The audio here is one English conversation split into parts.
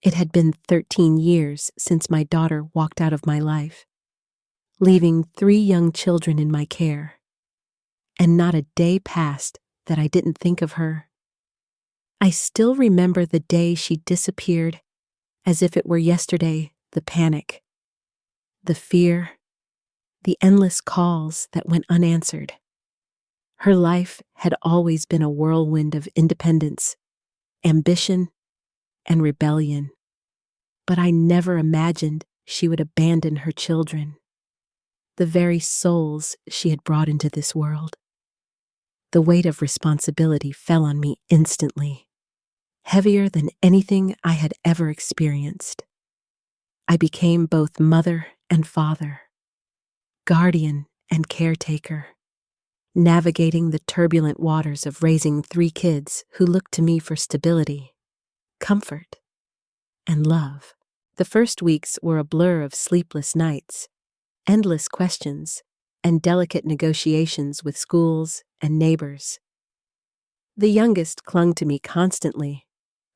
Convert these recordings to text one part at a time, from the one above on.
It had been 13 years since my daughter walked out of my life, leaving 3 young children in my care, and not a day passed that I didn't think of her. I still remember the day she disappeared as if it were yesterday, the panic, the fear, the endless calls that went unanswered. Her life had always been a whirlwind of independence, ambition, and rebellion, but I never imagined she would abandon her children, the very souls she had brought into this world. The weight of responsibility fell on me instantly, heavier than anything I had ever experienced. I became both mother and father, guardian and caretaker, navigating the turbulent waters of raising 3 kids who looked to me for stability, comfort, and love. The first weeks were a blur of sleepless nights, endless questions, and delicate negotiations with schools and neighbors. The youngest clung to me constantly,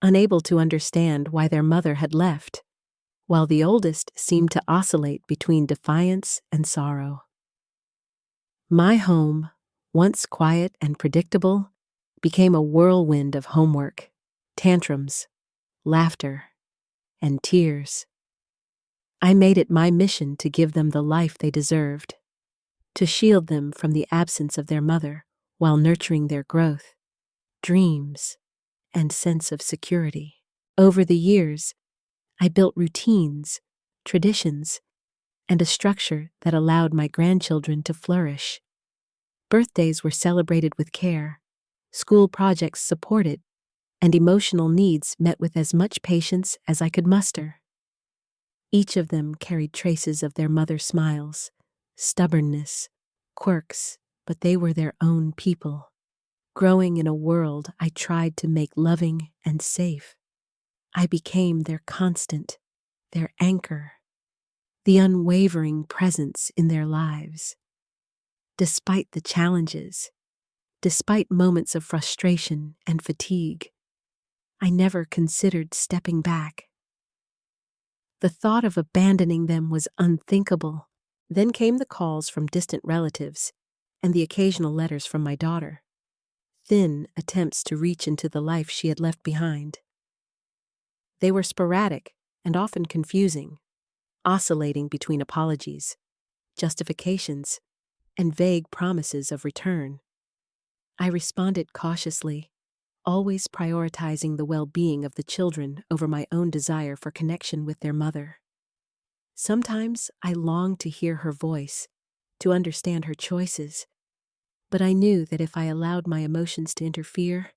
unable to understand why their mother had left, while the oldest seemed to oscillate between defiance and sorrow. My home, once quiet and predictable, became a whirlwind of homework, tantrums, laughter, and tears. I made it my mission to give them the life they deserved, to shield them from the absence of their mother while nurturing their growth, dreams, and sense of security. Over the years, I built routines, traditions, and a structure that allowed my grandchildren to flourish. Birthdays were celebrated with care, school projects supported, and emotional needs met with as much patience as I could muster. Each of them carried traces of their mother's smiles, stubbornness, quirks, but they were their own people, growing in a world I tried to make loving and safe. I became their constant, their anchor, the unwavering presence in their lives. Despite the challenges, despite moments of frustration and fatigue, I never considered stepping back. The thought of abandoning them was unthinkable. Then came the calls from distant relatives and the occasional letters from my daughter, thin attempts to reach into the life she had left behind. They were sporadic and often confusing, oscillating between apologies, justifications, and vague promises of return. I responded cautiously, always prioritizing the well-being of the children over my own desire for connection with their mother. Sometimes I longed to hear her voice, to understand her choices, but I knew that if I allowed my emotions to interfere,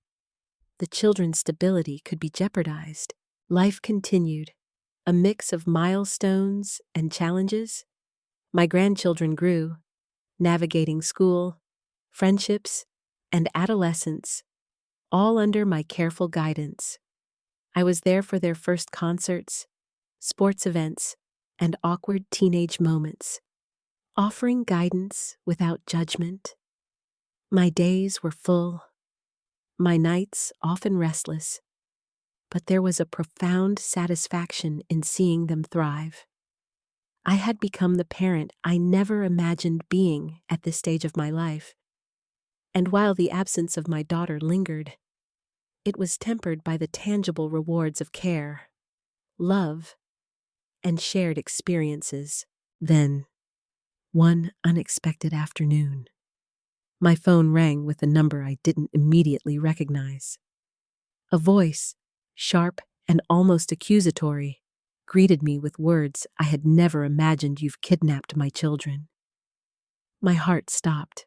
the children's stability could be jeopardized. Life continued, a mix of milestones and challenges. My grandchildren grew, navigating school, friendships, and adolescence, all under my careful guidance. I was there for their first concerts, sports events, and awkward teenage moments, offering guidance without judgment. My days were full, my nights often restless, but there was a profound satisfaction in seeing them thrive. I had become the parent I never imagined being at this stage of my life, and while the absence of my daughter lingered, it was tempered by the tangible rewards of care, love, and shared experiences. Then, one unexpected afternoon, my phone rang with a number I didn't immediately recognize. A voice, sharp and almost accusatory, greeted me with words I had never imagined. "You've kidnapped my children." My heart stopped.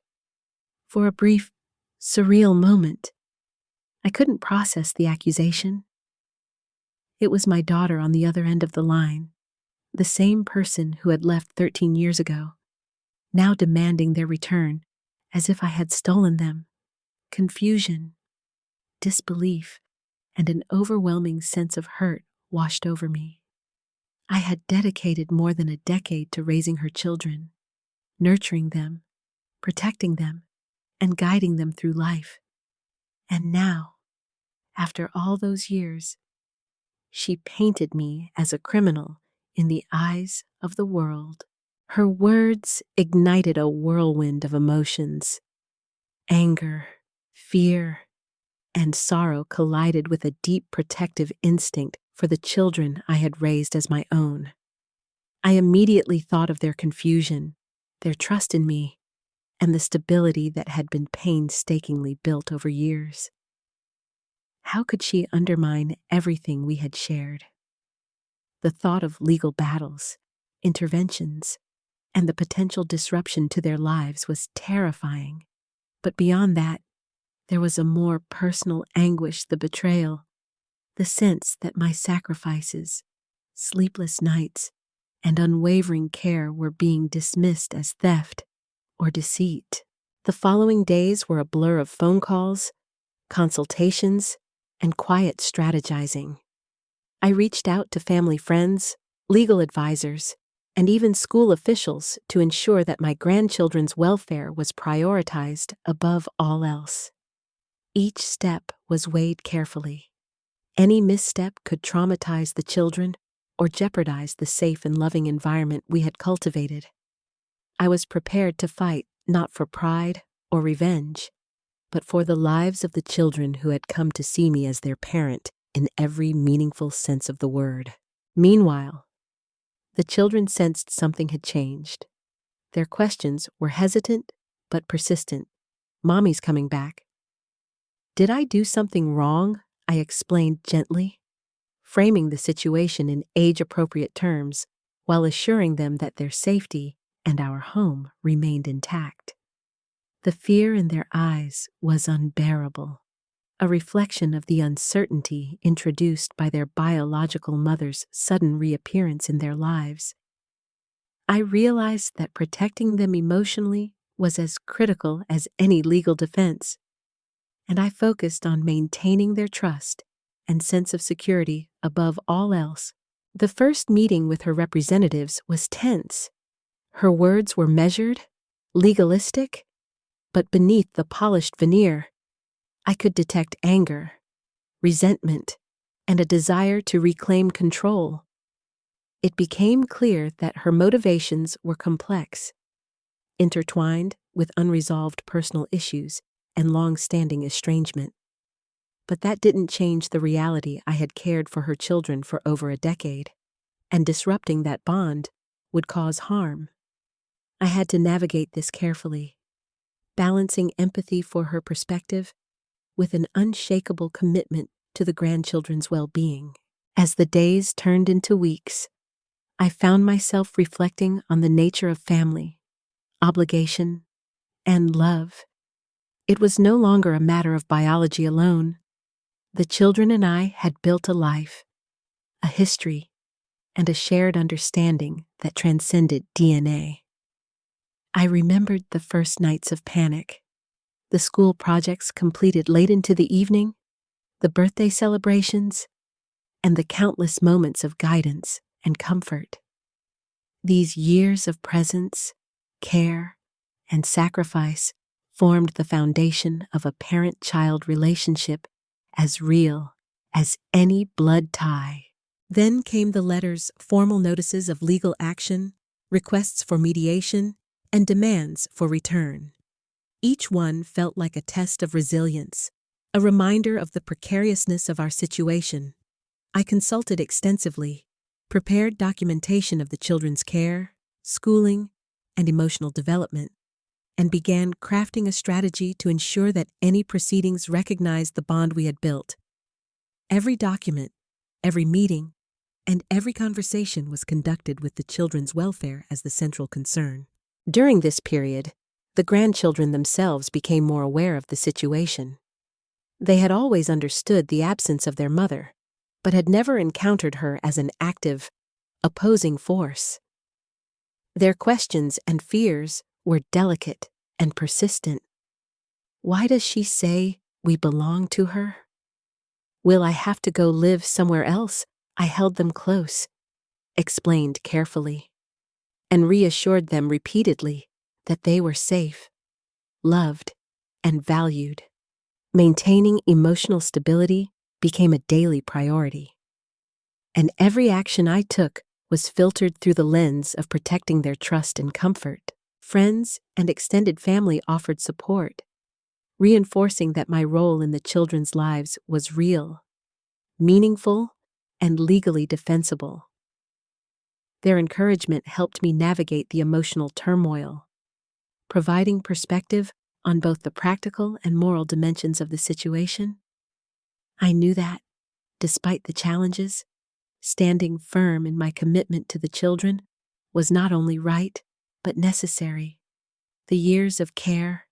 For a brief, surreal moment, I couldn't process the accusation. It was my daughter on the other end of the line, the same person who had left 13 years ago, now demanding their return as if I had stolen them. Confusion, disbelief, and an overwhelming sense of hurt washed over me. I had dedicated more than a decade to raising her children, nurturing them, protecting them, and guiding them through life. And now, after all those years, she painted me as a criminal in the eyes of the world. Her words ignited a whirlwind of emotions. Anger, fear, and sorrow collided with a deep protective instinct for the children I had raised as my own. I immediately thought of their confusion, their trust in me, and the stability that had been painstakingly built over years. How could she undermine everything we had shared? The thought of legal battles, interventions, and the potential disruption to their lives was terrifying. But beyond that, there was a more personal anguish: the betrayal, the sense that my sacrifices, sleepless nights, and unwavering care were being dismissed as theft or deceit. The following days were a blur of phone calls, consultations, and quiet strategizing. I reached out to family friends, legal advisors, and even school officials to ensure that my grandchildren's welfare was prioritized above all else. Each step was weighed carefully. Any misstep could traumatize the children or jeopardize the safe and loving environment we had cultivated. I was prepared to fight not for pride or revenge, but for the lives of the children who had come to see me as their parent in every meaningful sense of the word. Meanwhile, the children sensed something had changed. Their questions were hesitant but persistent. "Mommy's coming back." "Did I do something wrong?" I explained gently, framing the situation in age-appropriate terms while assuring them that their safety and our home remained intact. The fear in their eyes was unbearable, a reflection of the uncertainty introduced by their biological mother's sudden reappearance in their lives. I realized that protecting them emotionally was as critical as any legal defense, and I focused on maintaining their trust and sense of security above all else. The first meeting with her representatives was tense. Her words were measured, legalistic, but beneath the polished veneer, I could detect anger, resentment, and a desire to reclaim control. It became clear that her motivations were complex, intertwined with unresolved personal issues and long-standing estrangement. But that didn't change the reality: I had cared for her children for over a decade, and disrupting that bond would cause harm. I had to navigate this carefully, balancing empathy for her perspective with an unshakable commitment to the grandchildren's well-being. As the days turned into weeks, I found myself reflecting on the nature of family, obligation, and love. It was no longer a matter of biology alone. The children and I had built a life, a history, and a shared understanding that transcended DNA. I remembered the first nights of panic, the school projects completed late into the evening, the birthday celebrations, and the countless moments of guidance and comfort. These years of presence, care, and sacrifice formed the foundation of a parent-child relationship as real as any blood tie. Then came the letters, formal notices of legal action, requests for mediation, and demands for return. Each one felt like a test of resilience, a reminder of the precariousness of our situation. I consulted extensively, prepared documentation of the children's care, schooling, and emotional development, and began crafting a strategy to ensure that any proceedings recognized the bond we had built. Every document, every meeting, and every conversation was conducted with the children's welfare as the central concern. During this period, the grandchildren themselves became more aware of the situation. They had always understood the absence of their mother, but had never encountered her as an active, opposing force. Their questions and fears were delicate and persistent. Why does she say we belong to her? Will I have to go live somewhere else? I held them close, explained carefully, and reassured them repeatedly that they were safe, loved, and valued. Maintaining emotional stability became a daily priority. and every action I took was filtered through the lens of protecting their trust and comfort. Friends and extended family offered support, reinforcing that my role in the children's lives was real, meaningful, and legally defensible. Their encouragement helped me navigate the emotional turmoil, providing perspective on both the practical and moral dimensions of the situation. I knew that, despite the challenges, standing firm in my commitment to the children was not only right, but necessary. The years of care,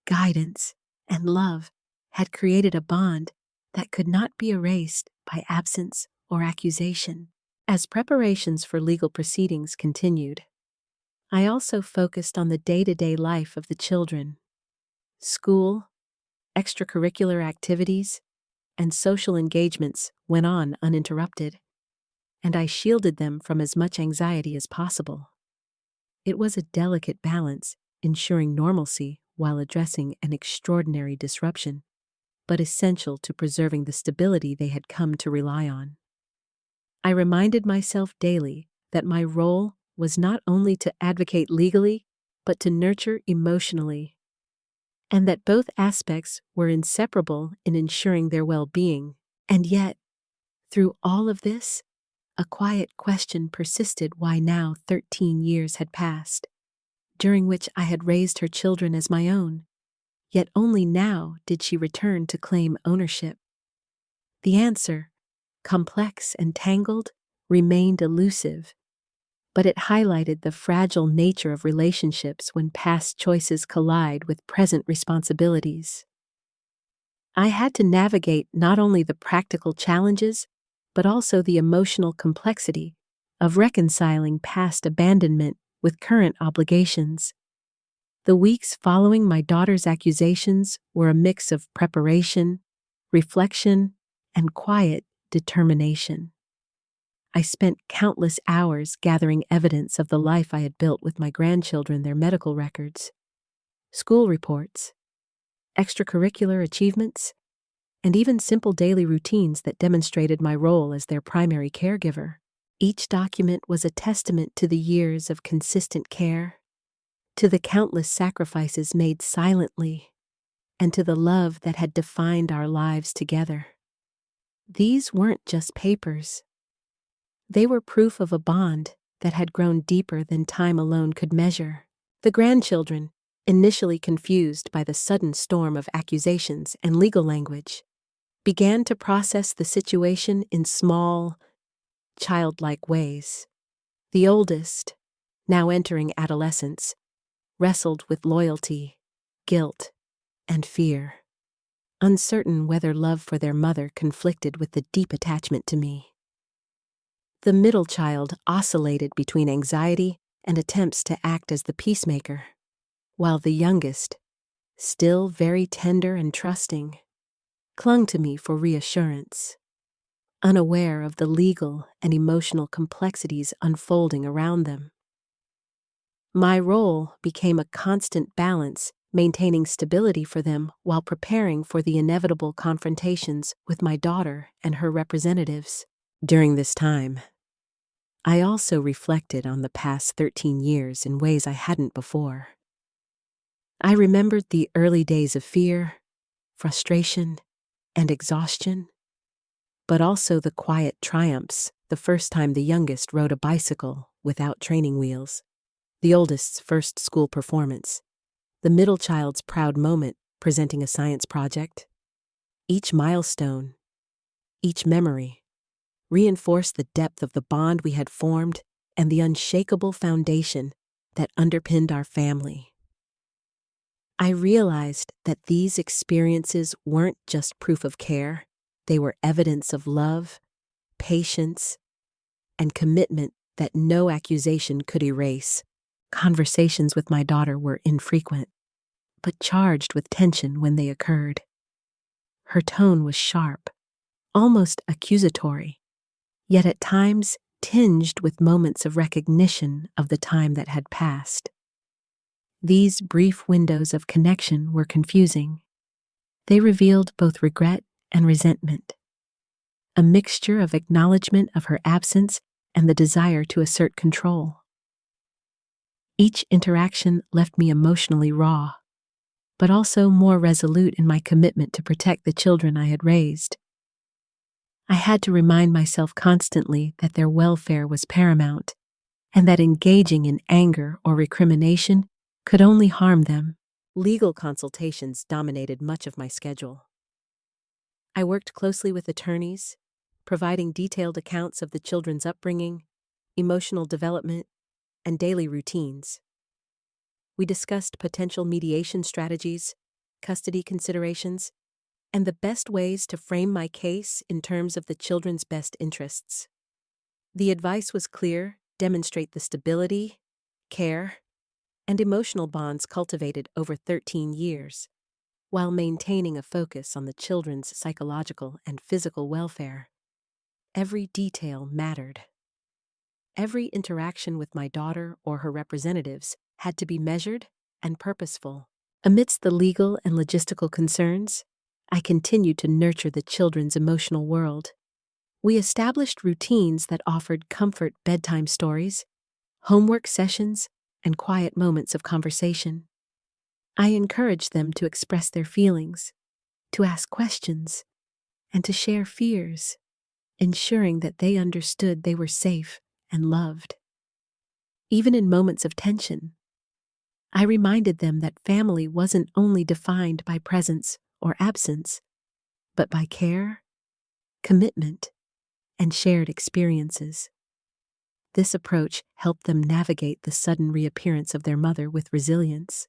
guidance, and love had created a bond that could not be erased by absence or accusation. As preparations for legal proceedings continued, I also focused on the day-to-day life of the children. School, extracurricular activities, and social engagements went on uninterrupted, and I shielded them from as much anxiety as possible. It was a delicate balance, ensuring normalcy while addressing an extraordinary disruption, but essential to preserving the stability they had come to rely on. I reminded myself daily that my role was not only to advocate legally, but to nurture emotionally, and that both aspects were inseparable in ensuring their well-being. And yet, through all of this, a quiet question persisted why now 13 years had passed, during which I had raised her children as my own, yet only now did she return to claim ownership. The answer, complex and tangled, remained elusive, but it highlighted the fragile nature of relationships when past choices collide with present responsibilities. I had to navigate not only the practical challenges, but also the emotional complexity of reconciling past abandonment with current obligations. The weeks following my daughter's accusations were a mix of preparation, reflection, and quiet determination. I spent countless hours gathering evidence of the life I had built with my grandchildren, their medical records, school reports, extracurricular achievements, and even simple daily routines that demonstrated my role as their primary caregiver. Each document was a testament to the years of consistent care, to the countless sacrifices made silently, and to the love that had defined our lives together. These weren't just papers. They were proof of a bond that had grown deeper than time alone could measure. The grandchildren, initially confused by the sudden storm of accusations and legal language, began to process the situation in small, childlike ways. The oldest, now entering adolescence, wrestled with loyalty, guilt, and fear, uncertain whether love for their mother conflicted with the deep attachment to me. The middle child oscillated between anxiety and attempts to act as the peacemaker, while the youngest, still very tender and trusting, clung to me for reassurance, unaware of the legal and emotional complexities unfolding around them. My role became a constant balance, maintaining stability for them while preparing for the inevitable confrontations with my daughter and her representatives. During this time, I also reflected on the past 13 years in ways I hadn't before. I remembered the early days of fear, frustration, and exhaustion, but also the quiet triumphs, the first time the youngest rode a bicycle without training wheels, the oldest's first school performance, the middle child's proud moment presenting a science project. Each milestone, each memory, reinforced the depth of the bond we had formed and the unshakable foundation that underpinned our family. I realized that these experiences weren't just proof of care, they were evidence of love, patience, and commitment that no accusation could erase. Conversations with my daughter were infrequent, but charged with tension when they occurred. Her tone was sharp, almost accusatory, yet at times tinged with moments of recognition of the time that had passed. These brief windows of connection were confusing. They revealed both regret and resentment, a mixture of acknowledgement of her absence and the desire to assert control. Each interaction left me emotionally raw, but also more resolute in my commitment to protect the children I had raised. I had to remind myself constantly that their welfare was paramount, and that engaging in anger or recrimination could only harm them. Legal consultations dominated much of my schedule. I worked closely with attorneys, providing detailed accounts of the children's upbringing, emotional development, and daily routines. We discussed potential mediation strategies, custody considerations, and the best ways to frame my case in terms of the children's best interests. The advice was clear: demonstrate the stability, care, and emotional bonds cultivated over 13 years, while maintaining a focus on the children's psychological and physical welfare. Every detail mattered. Every interaction with my daughter or her representatives had to be measured and purposeful. Amidst the legal and logistical concerns, I continued to nurture the children's emotional world. We established routines that offered comfort: bedtime stories, homework sessions, and quiet moments of conversation. I encouraged them to express their feelings, to ask questions, and to share fears, ensuring that they understood they were safe and loved. Even in moments of tension, I reminded them that family wasn't only defined by presence or absence, but by care, commitment, and shared experiences. This approach helped them navigate the sudden reappearance of their mother with resilience,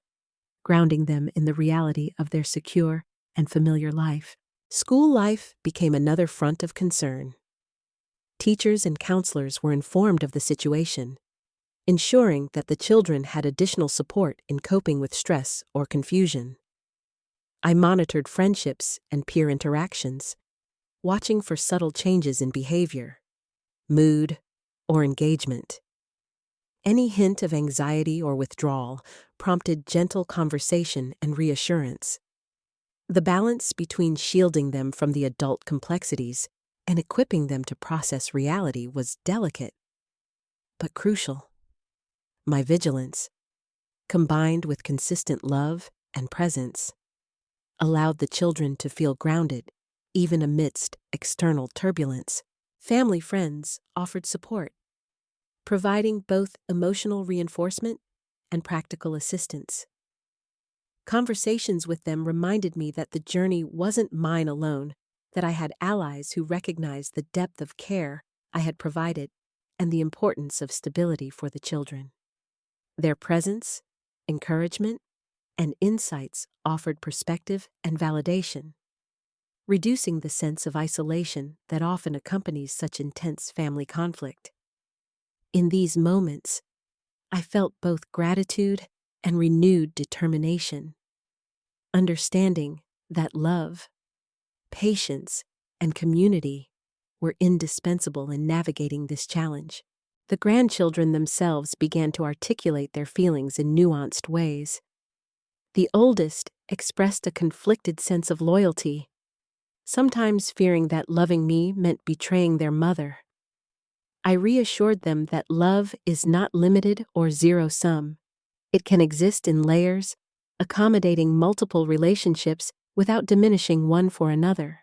grounding them in the reality of their secure and familiar life. School life became another front of concern. Teachers and counselors were informed of the situation, ensuring that the children had additional support in coping with stress or confusion. I monitored friendships and peer interactions, watching for subtle changes in behavior, mood, or engagement. Any hint of anxiety or withdrawal prompted gentle conversation and reassurance. The balance between shielding them from the adult complexities and equipping them to process reality was delicate, but crucial. My vigilance, combined with consistent love and presence, allowed the children to feel grounded even amidst external turbulence. Family friends offered support, providing both emotional reinforcement and practical assistance. Conversations with them reminded me that the journey wasn't mine alone, that I had allies who recognized the depth of care I had provided and the importance of stability for the children. Their presence, encouragement, and insights offered perspective and validation, reducing the sense of isolation that often accompanies such intense family conflict. In these moments, I felt both gratitude and renewed determination, understanding that love, patience, and community were indispensable in navigating this challenge. The grandchildren themselves began to articulate their feelings in nuanced ways. The oldest expressed a conflicted sense of loyalty, sometimes fearing that loving me meant betraying their mother. I reassured them that love is not limited or zero-sum. It can exist in layers, accommodating multiple relationships without diminishing one for another.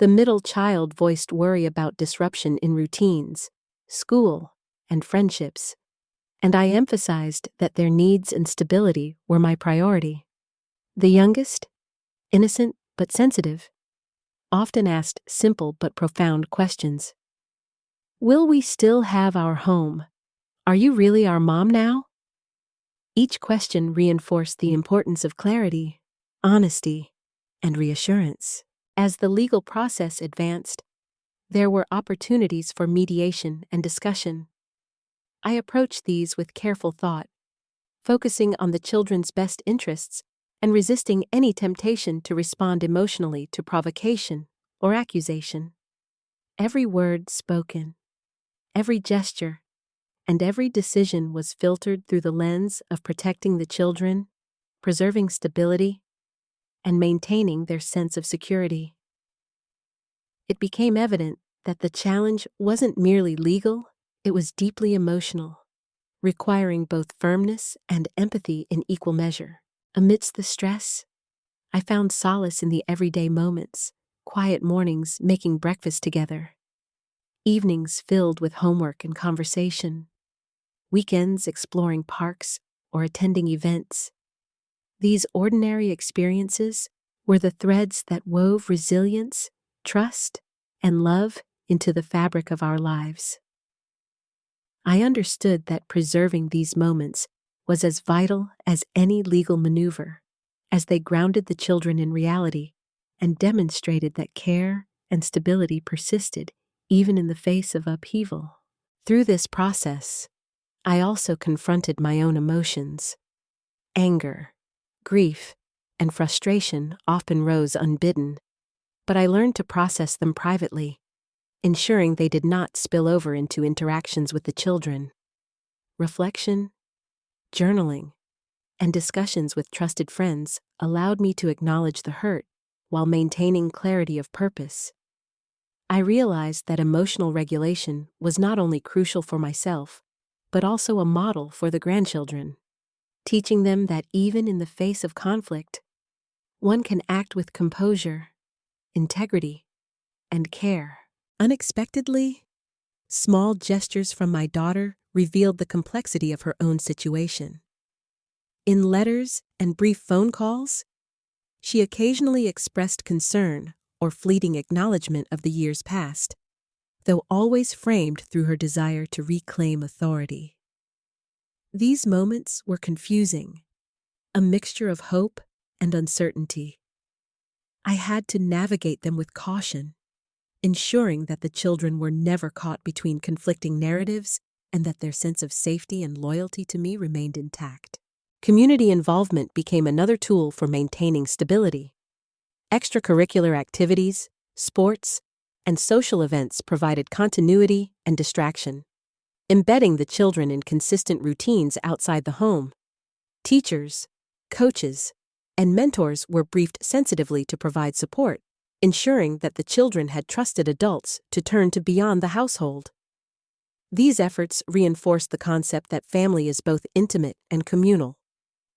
The middle child voiced worry about disruption in routines, school, and friendships, and I emphasized that their needs and stability were my priority. The youngest, innocent but sensitive, often asked simple but profound questions. Will we still have our home? Are you really our mom now? Each question reinforced the importance of clarity, honesty, and reassurance. As the legal process advanced, there were opportunities for mediation and discussion. I approached these with careful thought, focusing on the children's best interests and resisting any temptation to respond emotionally to provocation or accusation. Every word spoken, every gesture, and every decision was filtered through the lens of protecting the children, preserving stability, and maintaining their sense of security. It became evident that the challenge wasn't merely legal, it was deeply emotional, requiring both firmness and empathy in equal measure. Amidst the stress, I found solace in the everyday moments, quiet mornings making breakfast together, evenings filled with homework and conversation, weekends exploring parks or attending events. These ordinary experiences were the threads that wove resilience, trust, and love into the fabric of our lives. I understood that preserving these moments was as vital as any legal maneuver, as they grounded the children in reality and demonstrated that care and stability persisted even in the face of upheaval. Through this process, I also confronted my own emotions. Anger, grief, and frustration often rose unbidden, but I learned to process them privately, ensuring they did not spill over into interactions with the children. Reflection, journaling, and discussions with trusted friends allowed me to acknowledge the hurt while maintaining clarity of purpose. I realized that emotional regulation was not only crucial for myself, but also a model for the grandchildren, teaching them that even in the face of conflict, one can act with composure, integrity, and care. Unexpectedly, small gestures from my daughter revealed the complexity of her own situation. In letters and brief phone calls, she occasionally expressed concern or fleeting acknowledgement of the years past, though always framed through her desire to reclaim authority. These moments were confusing, a mixture of hope and uncertainty. I had to navigate them with caution, ensuring that the children were never caught between conflicting narratives and that their sense of safety and loyalty to me remained intact. Community involvement became another tool for maintaining stability. Extracurricular activities, sports, and social events provided continuity and distraction, embedding the children in consistent routines outside the home. Teachers, coaches, and mentors were briefed sensitively to provide support, ensuring that the children had trusted adults to turn to beyond the household. These efforts reinforced the concept that family is both intimate and communal,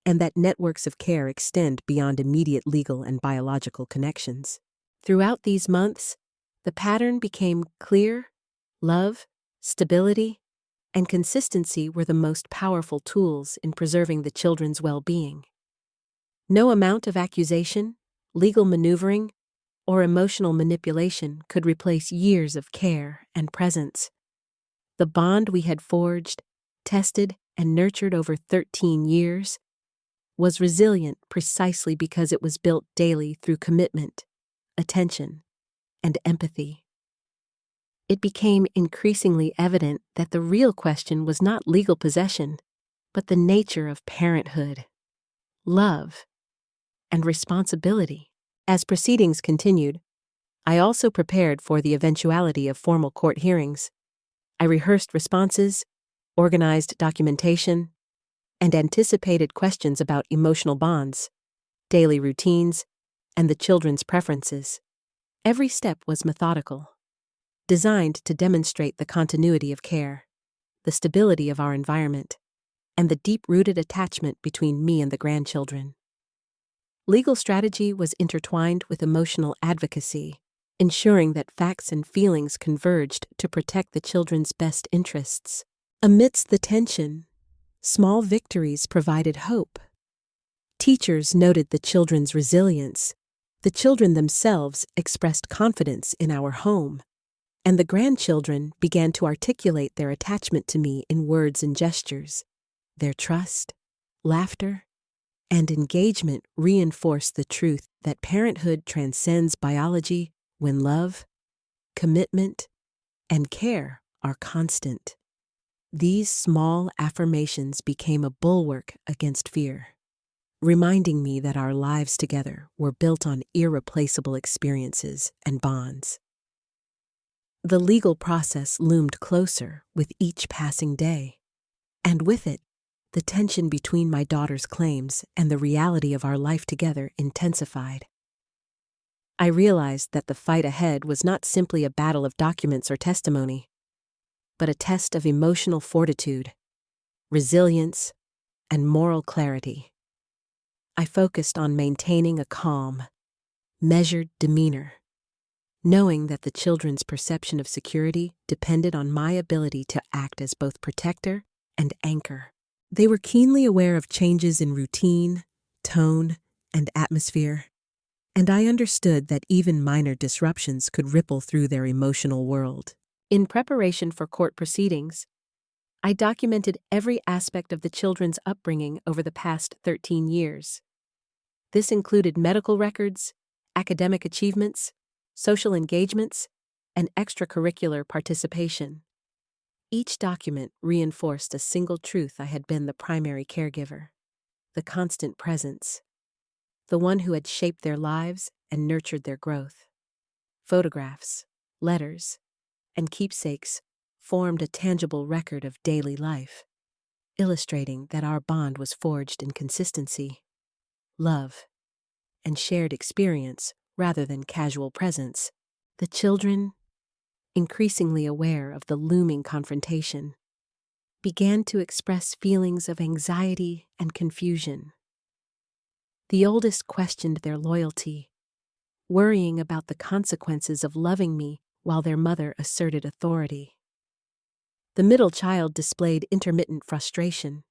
and that networks of care extend beyond immediate legal and biological connections. Throughout these months, the pattern became clear: love, stability, and consistency were the most powerful tools in preserving the children's well-being. No amount of accusation, legal maneuvering, or emotional manipulation could replace years of care and presence. The bond we had forged, tested, and nurtured over 13 years was resilient precisely because it was built daily through commitment, attention, and empathy. It became increasingly evident that the real question was not legal possession, but the nature of parenthood, love, and responsibility. As proceedings continued, I also prepared for the eventuality of formal court hearings. I rehearsed responses, organized documentation, and anticipated questions about emotional bonds, daily routines, and the children's preferences. Every step was methodical, designed to demonstrate the continuity of care, the stability of our environment, and the deep-rooted attachment between me and the grandchildren. Legal strategy was intertwined with emotional advocacy, ensuring that facts and feelings converged to protect the children's best interests. Amidst the tension, small victories provided hope. Teachers noted the children's resilience, the children themselves expressed confidence in our home, and the grandchildren began to articulate their attachment to me in words and gestures. Their trust, laughter, and engagement reinforced the truth that parenthood transcends biology when love, commitment, and care are constant. These small affirmations became a bulwark against fear, reminding me that our lives together were built on irreplaceable experiences and bonds. The legal process loomed closer with each passing day, and with it, the tension between my daughter's claims and the reality of our life together intensified. I realized that the fight ahead was not simply a battle of documents or testimony, but a test of emotional fortitude, resilience, and moral clarity. I focused on maintaining a calm, measured demeanor, knowing that the children's perception of security depended on my ability to act as both protector and anchor. They were keenly aware of changes in routine, tone, and atmosphere, and I understood that even minor disruptions could ripple through their emotional world. In preparation for court proceedings, I documented every aspect of the children's upbringing over the past 13 years. This included medical records, academic achievements, social engagements, and extracurricular participation. Each document reinforced a single truth: I had been the primary caregiver, the constant presence, the one who had shaped their lives and nurtured their growth. Photographs, letters, and keepsakes formed a tangible record of daily life, illustrating that our bond was forged in consistency, love, and shared experience rather than casual presence. The children, increasingly aware of the looming confrontation, began to express feelings of anxiety and confusion. The oldest questioned their loyalty, worrying about the consequences of loving me while their mother asserted authority. The middle child displayed intermittent frustration,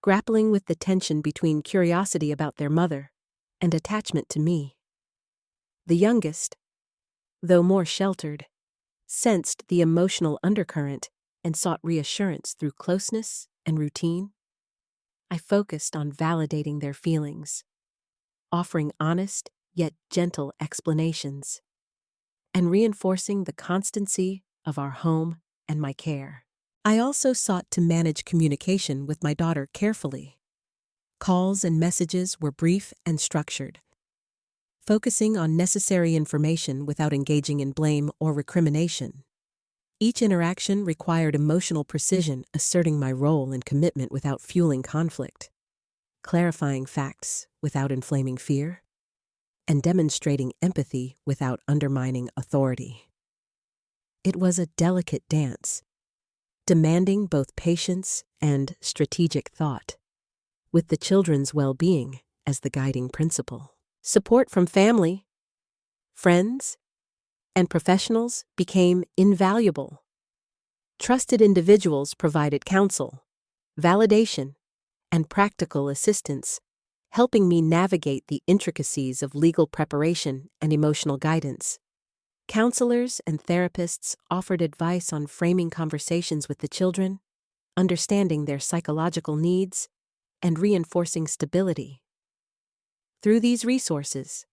grappling with the tension between curiosity about their mother and attachment to me. The youngest, though more sheltered, sensed the emotional undercurrent and sought reassurance through closeness and routine. I focused on validating their feelings, offering honest yet gentle explanations, and reinforcing the constancy of our home and my care. I also sought to manage communication with my daughter carefully. Calls and messages were brief and structured, focusing on necessary information without engaging in blame or recrimination. Each interaction required emotional precision, asserting my role and commitment without fueling conflict, clarifying facts without inflaming fear, and demonstrating empathy without undermining authority. It was a delicate dance, demanding both patience and strategic thought, with the children's well-being as the guiding principle. Support from family, friends, and professionals became invaluable. Trusted individuals provided counsel, validation, and practical assistance, helping me navigate the intricacies of legal preparation and emotional guidance. Counselors and therapists offered advice on framing conversations with the children, understanding their psychological needs, and reinforcing stability. Through these resources,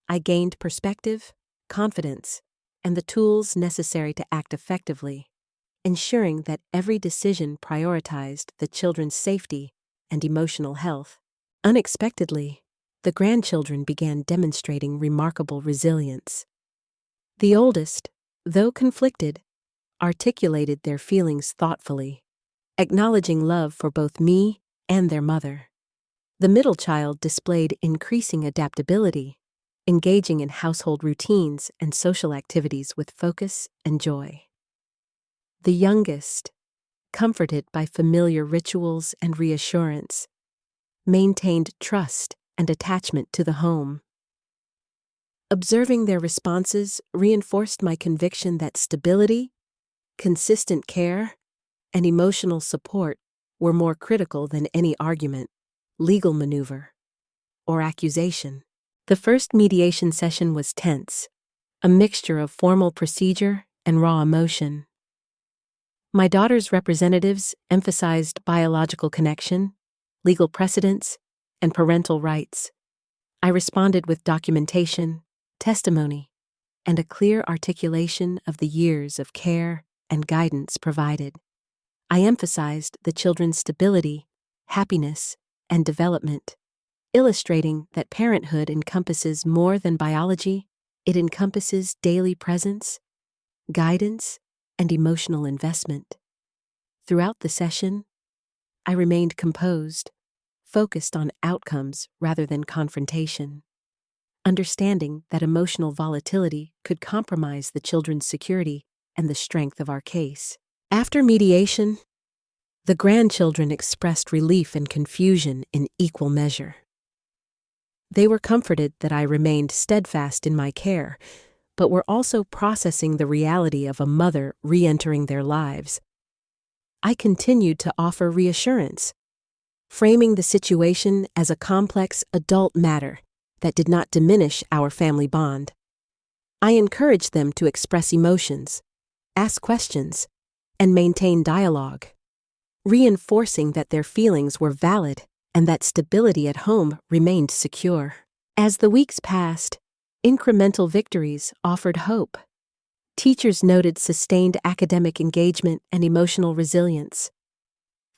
I gained perspective, confidence, and the tools necessary to act effectively, ensuring that every decision prioritized the children's safety and emotional health. Unexpectedly, the grandchildren began demonstrating remarkable resilience. The oldest, though conflicted, articulated their feelings thoughtfully, acknowledging love for both me and their mother. The middle child displayed increasing adaptability, engaging in household routines and social activities with focus and joy. The youngest, comforted by familiar rituals and reassurance, maintained trust and attachment to the home. Observing their responses reinforced my conviction that stability, consistent care, and emotional support were more critical than any argument, legal maneuver, or accusation. The first mediation session was tense, a mixture of formal procedure and raw emotion. My daughter's representatives emphasized biological connection, legal precedents, and parental rights. I responded with documentation, testimony, and a clear articulation of the years of care and guidance provided. I emphasized the children's stability, happiness, and development, illustrating that parenthood encompasses more than biology. It encompasses daily presence, guidance, and emotional investment. Throughout the session, I remained composed, focused on outcomes rather than confrontation. understanding that emotional volatility could compromise the children's security and the strength of our case. After mediation, the grandchildren expressed relief and confusion in equal measure. They were comforted that I remained steadfast in my care, but were also processing the reality of a mother re-entering their lives. I continued to offer reassurance, framing the situation as a complex adult matter that did not diminish our family bond. I encouraged them to express emotions, ask questions, and maintain dialogue, reinforcing that their feelings were valid and that stability at home remained secure. As the weeks passed, incremental victories offered hope. Teachers noted sustained academic engagement and emotional resilience.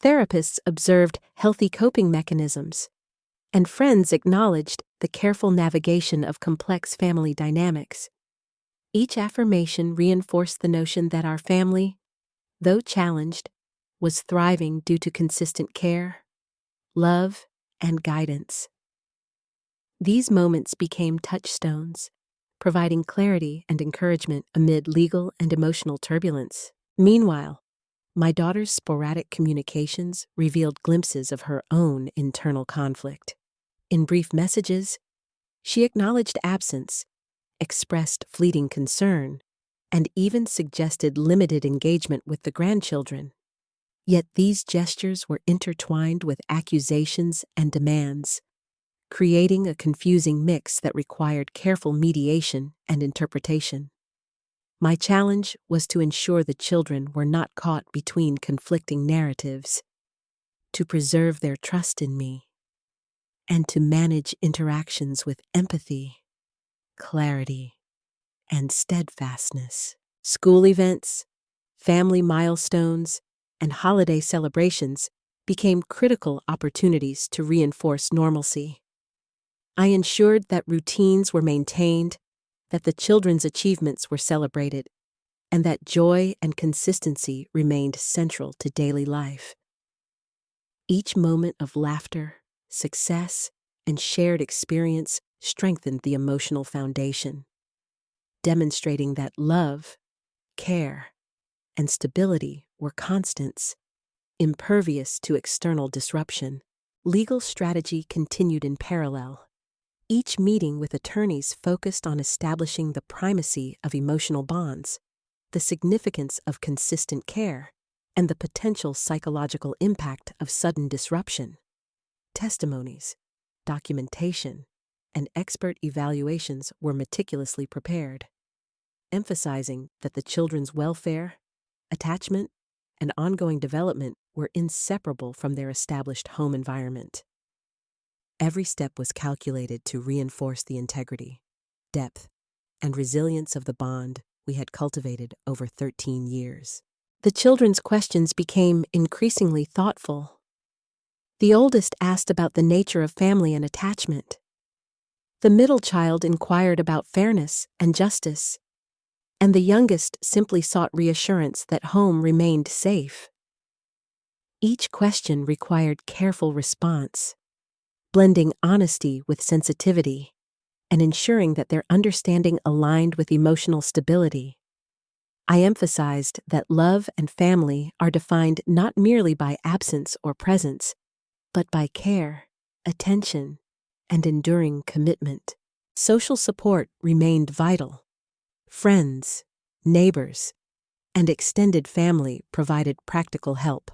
Therapists observed healthy coping mechanisms, and friends acknowledged the careful navigation of complex family dynamics. Each affirmation reinforced the notion that our family, though challenged, was thriving due to consistent care, love, and guidance. These moments became touchstones, providing clarity and encouragement amid legal and emotional turbulence. Meanwhile, my daughter's sporadic communications revealed glimpses of her own internal conflict. In brief messages, she acknowledged absence, expressed fleeting concern, and even suggested limited engagement with the grandchildren. Yet these gestures were intertwined with accusations and demands, creating a confusing mix that required careful mediation and interpretation. My challenge was to ensure the children were not caught between conflicting narratives, to preserve their trust in me, and to manage interactions with empathy, clarity, and steadfastness. School events, family milestones, and holiday celebrations became critical opportunities to reinforce normalcy. I ensured that routines were maintained, that the children's achievements were celebrated, and that joy and consistency remained central to daily life. Each moment of laughter, success, and shared experience strengthened the emotional foundation, demonstrating that love, care, and stability were constants, impervious to external disruption. Legal strategy continued in parallel. Each meeting with attorneys focused on establishing the primacy of emotional bonds, the significance of consistent care, and the potential psychological impact of sudden disruption. Testimonies, documentation, and expert evaluations were meticulously prepared, emphasizing that the children's welfare, attachment, and ongoing development were inseparable from their established home environment. Every step was calculated to reinforce the integrity, depth, and resilience of the bond we had cultivated over 13 years. The children's questions became increasingly thoughtful. The oldest asked about the nature of family and attachment. The middle child inquired about fairness and justice, and the youngest simply sought reassurance that home remained safe. Each question required careful response, blending honesty with sensitivity, and ensuring that their understanding aligned with emotional stability. I emphasized that love and family are defined not merely by absence or presence, but by care, attention, and enduring commitment. Social support remained vital. Friends, neighbors, and extended family provided practical help,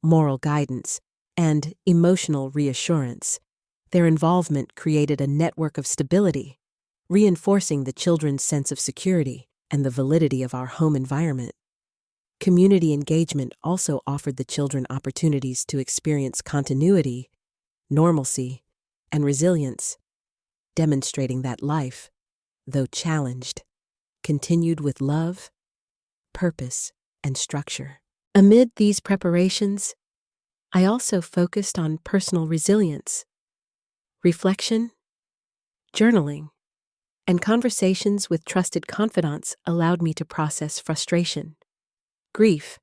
moral guidance, and emotional reassurance. Their involvement created a network of stability, reinforcing the children's sense of security and the validity of our home environment. Community engagement also offered the children opportunities to experience continuity, normalcy, and resilience, demonstrating that life, though challenged, continued with love, purpose, and structure. Amid these preparations, I also focused on personal resilience. Reflection, journaling, and conversations with trusted confidants allowed me to process frustration, grief,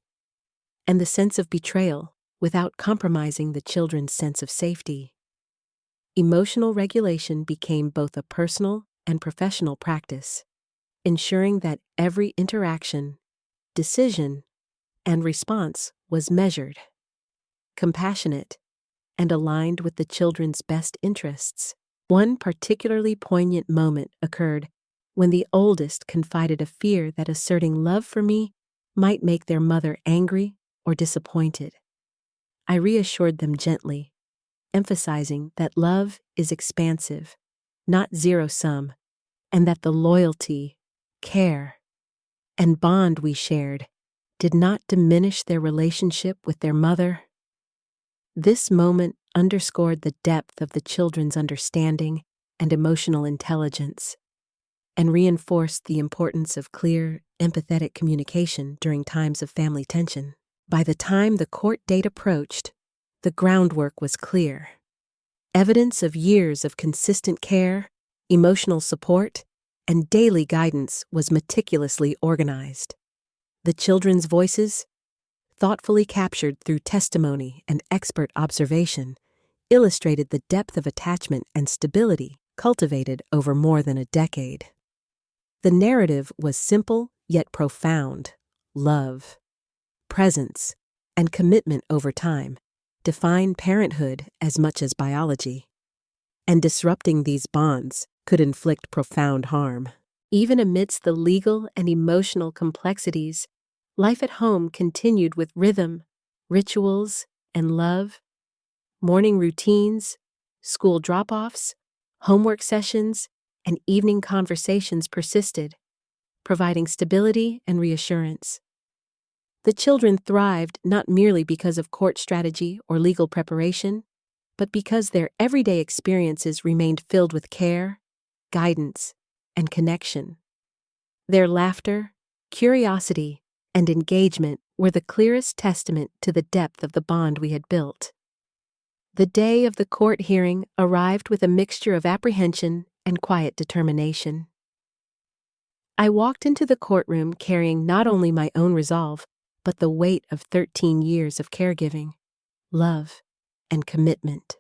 and the sense of betrayal without compromising the children's sense of safety. Emotional regulation became both a personal and professional practice, ensuring that every interaction, decision, and response was measured, compassionate, and aligned with the children's best interests. One particularly poignant moment occurred when the oldest confided a fear that asserting love for me might make their mother angry or disappointed. I reassured them gently, emphasizing that love is expansive, not zero-sum, and that the loyalty, care, and bond we shared did not diminish their relationship with their mother. This moment underscored the depth of the children's understanding and emotional intelligence, and reinforced the importance of clear, empathetic communication during times of family tension. By the time the court date approached, the groundwork was clear. Evidence of years of consistent care, emotional support, and daily guidance was meticulously organized. The children's voices, thoughtfully captured through testimony and expert observation, illustrated the depth of attachment and stability cultivated over more than a decade. The narrative was simple yet profound. Love, presence, and commitment over time define parenthood as much as biology, and disrupting these bonds could inflict profound harm. Even amidst the legal and emotional complexities, life at home continued with rhythm, rituals, and love. Morning routines, school drop-offs, homework sessions, and evening conversations persisted, providing stability and reassurance. The children thrived not merely because of court strategy or legal preparation, but because their everyday experiences remained filled with care, guidance, and connection. Their laughter, curiosity, and engagement were the clearest testament to the depth of the bond we had built. The day of the court hearing arrived with a mixture of apprehension and quiet determination. I walked into the courtroom carrying not only my own resolve, but the weight of 13 years of caregiving, love, and commitment.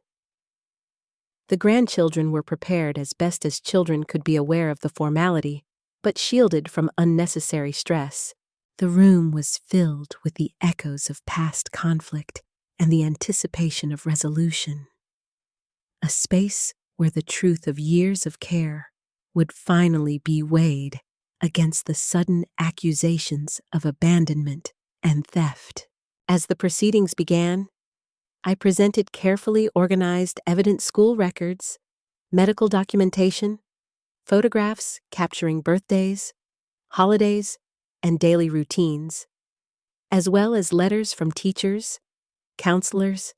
The grandchildren were prepared as best as children could be aware of the formality, but shielded from unnecessary stress. The room was filled with the echoes of past conflict and the anticipation of resolution. A space where the truth of years of care would finally be weighed against the sudden accusations of abandonment and theft. As the proceedings began, I presented carefully organized evidence school records, medical documentation, photographs capturing birthdays, holidays, and daily routines, as well as letters from teachers, counselors,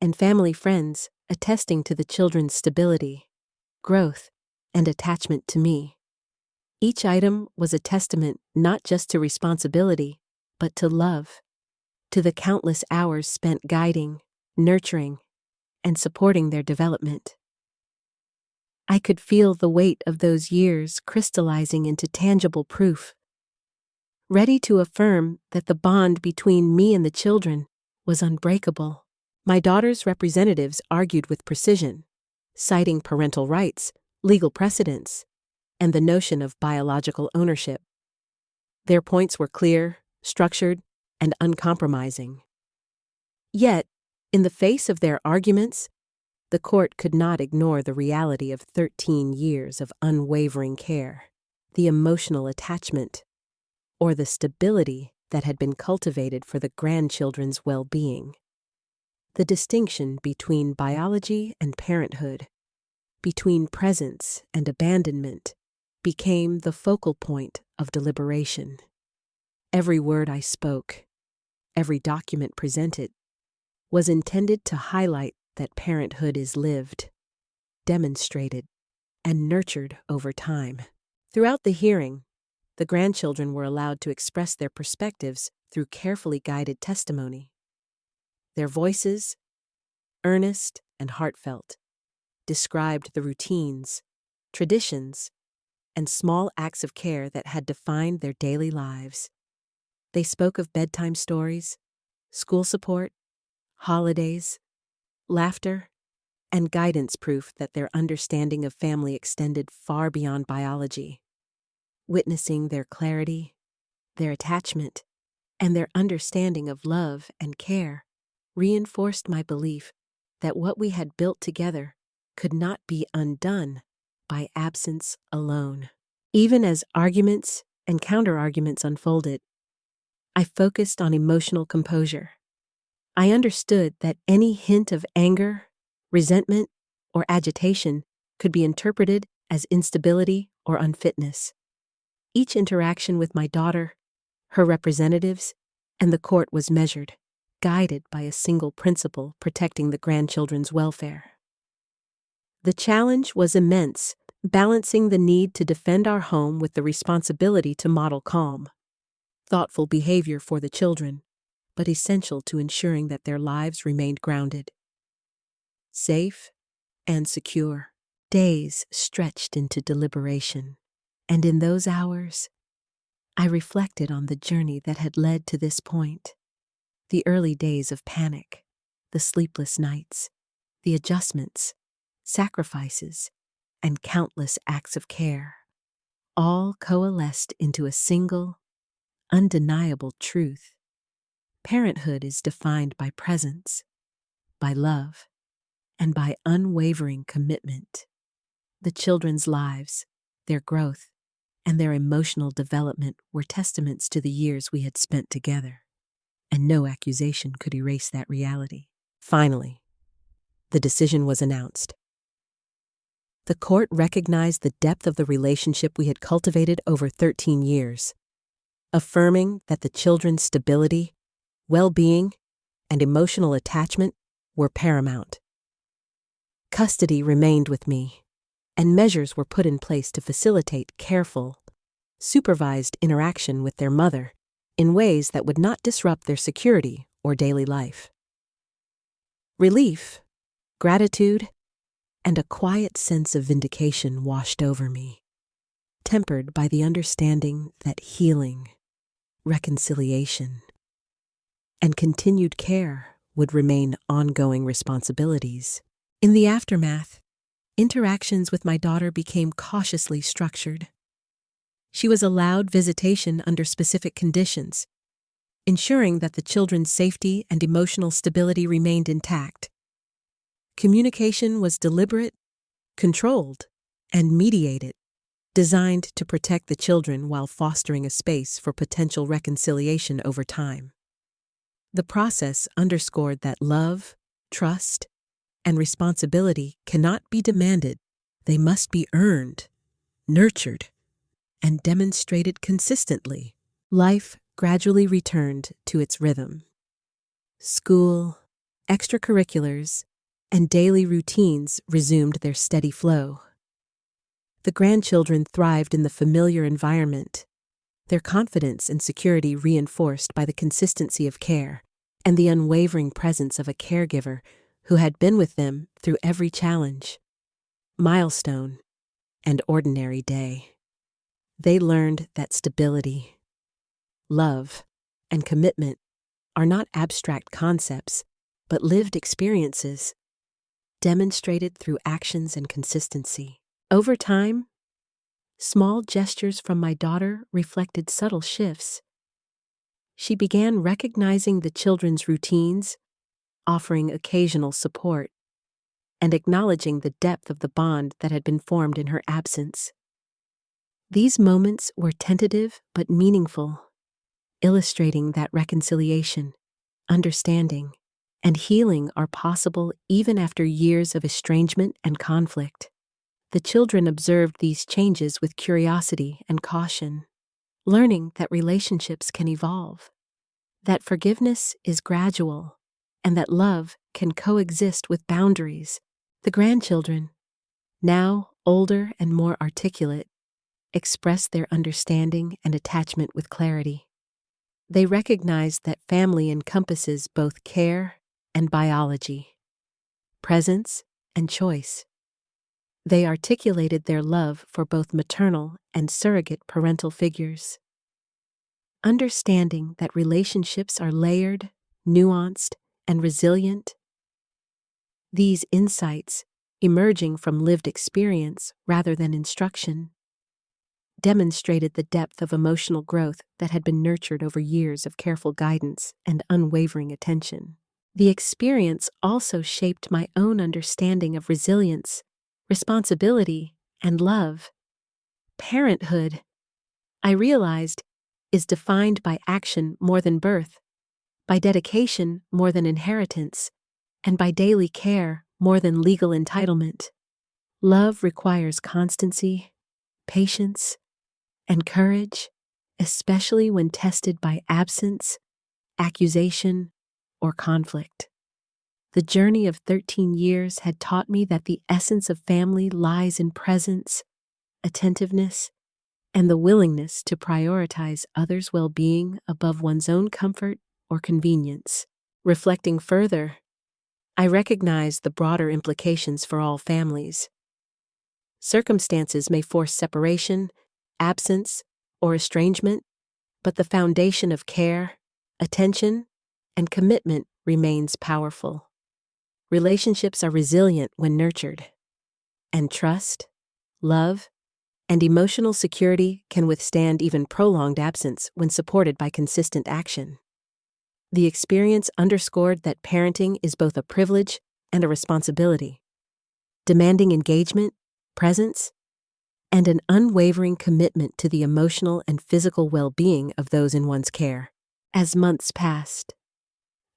and family friends attesting to the children's stability, growth, and attachment to me. Each item was a testament not just to responsibility, but to love, to the countless hours spent guiding, nurturing, and supporting their development. I could feel the weight of those years crystallizing into tangible proof, ready to affirm that the bond between me and the children was unbreakable. My daughter's representatives argued with precision, citing parental rights, legal precedents, and the notion of biological ownership. Their points were clear, structured, and uncompromising. Yet, in the face of their arguments, the court could not ignore the reality of 13 years of unwavering care, the emotional attachment, or the stability that had been cultivated for the grandchildren's well-being. The distinction between biology and parenthood, between presence and abandonment, became the focal point of deliberation. Every word I spoke, every document presented, was intended to highlight that parenthood is lived, demonstrated, and nurtured over time. Throughout the hearing, the grandchildren were allowed to express their perspectives through carefully guided testimony. Their voices, earnest and heartfelt, described the routines, traditions, and small acts of care that had defined their daily lives. They spoke of bedtime stories, school support, holidays, laughter, and guidance proof that their understanding of family extended far beyond biology. Witnessing their clarity, their attachment, and their understanding of love and care reinforced my belief that what we had built together could not be undone by absence alone. Even as arguments and counter-arguments unfolded, I focused on emotional composure. I understood that any hint of anger, resentment, or agitation could be interpreted as instability or unfitness. Each interaction with my daughter, her representatives, and the court was measured, guided by a single principle protecting the grandchildren's welfare. The challenge was immense, balancing the need to defend our home with the responsibility to model calm, thoughtful behavior for the children, but essential to ensuring that their lives remained grounded, safe, and secure. Days stretched into deliberation, and in those hours, I reflected on the journey that had led to this point. The early days of panic, the sleepless nights, the adjustments, sacrifices, and countless acts of care, all coalesced into a single, undeniable truth. Parenthood is defined by presence, by love, and by unwavering commitment. The children's lives, their growth, and their emotional development were testaments to the years we had spent together, and no accusation could erase that reality. Finally, the decision was announced. The court recognized the depth of the relationship we had cultivated over 13 years, affirming that the children's stability, well-being, and emotional attachment were paramount. Custody remained with me, and measures were put in place to facilitate careful, supervised interaction with their mother in ways that would not disrupt their security or daily life. Relief, gratitude, and a quiet sense of vindication washed over me, tempered by the understanding that healing, reconciliation, and continued care would remain ongoing responsibilities. In the aftermath, interactions with my daughter became cautiously structured. She was allowed visitation under specific conditions, ensuring that the children's safety and emotional stability remained intact. Communication was deliberate, controlled, and mediated, designed to protect the children while fostering a space for potential reconciliation over time. The process underscored that love, trust, and responsibility cannot be demanded. They must be earned, nurtured, and demonstrated consistently. Life gradually returned to its rhythm. School, extracurriculars, and daily routines resumed their steady flow. The grandchildren thrived in the familiar environment, their confidence and security reinforced by the consistency of care and the unwavering presence of a caregiver who had been with them through every challenge, milestone, and ordinary day. They learned that stability, love, and commitment are not abstract concepts, but lived experiences, demonstrated through actions and consistency. Over time, small gestures from my daughter reflected subtle shifts. She began recognizing the children's routines, offering occasional support, and acknowledging the depth of the bond that had been formed in her absence. These moments were tentative but meaningful, illustrating that reconciliation, understanding, and healing are possible even after years of estrangement and conflict. The children observed these changes with curiosity and caution, learning that relationships can evolve, that forgiveness is gradual, and that love can coexist with boundaries. The grandchildren, now older and more articulate, expressed their understanding and attachment with clarity. They recognized that family encompasses both care and biology, presence and choice. They articulated their love for both maternal and surrogate parental figures. Understanding that relationships are layered, nuanced, and resilient, These insights, emerging from lived experience rather than instruction, demonstrated the depth of emotional growth that had been nurtured over years of careful guidance and unwavering attention. The experience also shaped my own understanding of resilience, responsibility, and love. Parenthood, I realized, is defined by action more than birth, by dedication more than inheritance, and by daily care more than legal entitlement. Love requires constancy, patience, and courage, especially when tested by absence, accusation, or conflict. The journey of 13 years had taught me that the essence of family lies in presence, attentiveness, and the willingness to prioritize others' well-being above one's own comfort or convenience. Reflecting further, I recognize the broader implications for all families. Circumstances may force separation, absence, or estrangement, but the foundation of care, attention, and commitment remains powerful. Relationships are resilient when nurtured, and trust, love, and emotional security can withstand even prolonged absence when supported by consistent action. The experience underscored that parenting is both a privilege and a responsibility, demanding engagement, presence, and an unwavering commitment to the emotional and physical well-being of those in one's care. As months passed,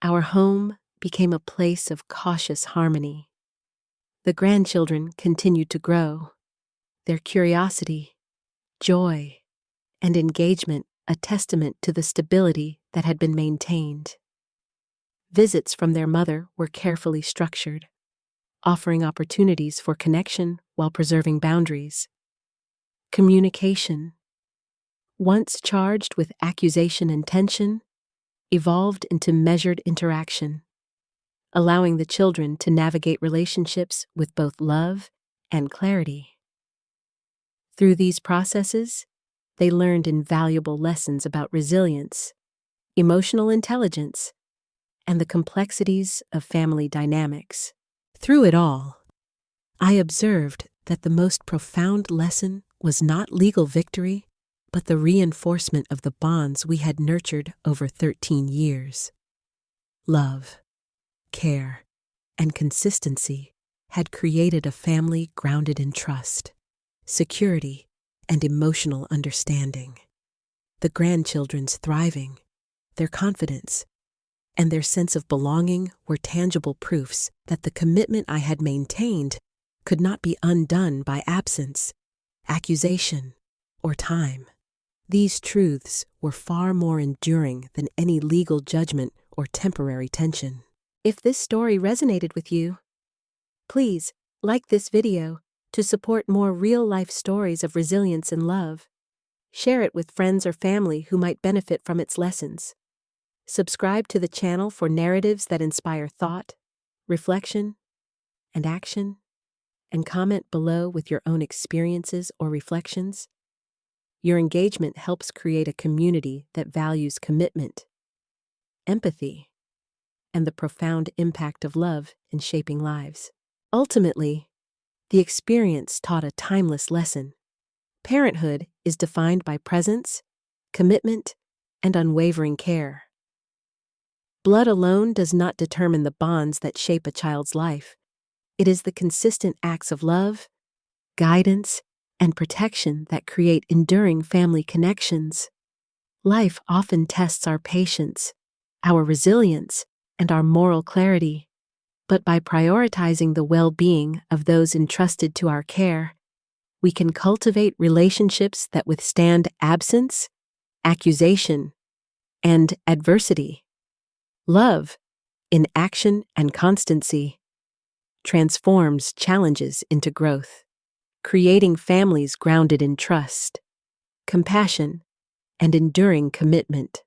our home became a place of cautious harmony. The grandchildren continued to grow, their curiosity, joy, and engagement a testament to the stability that had been maintained. Visits from their mother were carefully structured, offering opportunities for connection while preserving boundaries. Communication, once charged with accusation and tension, evolved into measured interaction, allowing the children to navigate relationships with both love and clarity. Through these processes, they learned invaluable lessons about resilience, emotional intelligence, and the complexities of family dynamics. Through it all, I observed that the most profound lesson was not legal victory, but the reinforcement of the bonds we had nurtured over 13 years. Love, care, and consistency had created a family grounded in trust, security, and emotional understanding. The grandchildren's thriving, their confidence, and their sense of belonging were tangible proofs that the commitment I had maintained could not be undone by absence, accusation, or time. These truths were far more enduring than any legal judgment or temporary tension. If this story resonated with you, please like this video to support more real-life stories of resilience and love. Share it with friends or family who might benefit from its lessons. Subscribe to the channel for narratives that inspire thought, reflection, and action, and comment below with your own experiences or reflections. Your engagement helps create a community that values commitment, empathy, and the profound impact of love in shaping lives. Ultimately, the experience taught a timeless lesson. Parenthood is defined by presence, commitment, and unwavering care. Blood alone does not determine the bonds that shape a child's life. It is the consistent acts of love, guidance, and protection that create enduring family connections. Life often tests our patience, our resilience, and our moral clarity. But by prioritizing the well-being of those entrusted to our care, we can cultivate relationships that withstand absence, accusation, and adversity. Love, in action and constancy, transforms challenges into growth, creating families grounded in trust, compassion, and enduring commitment.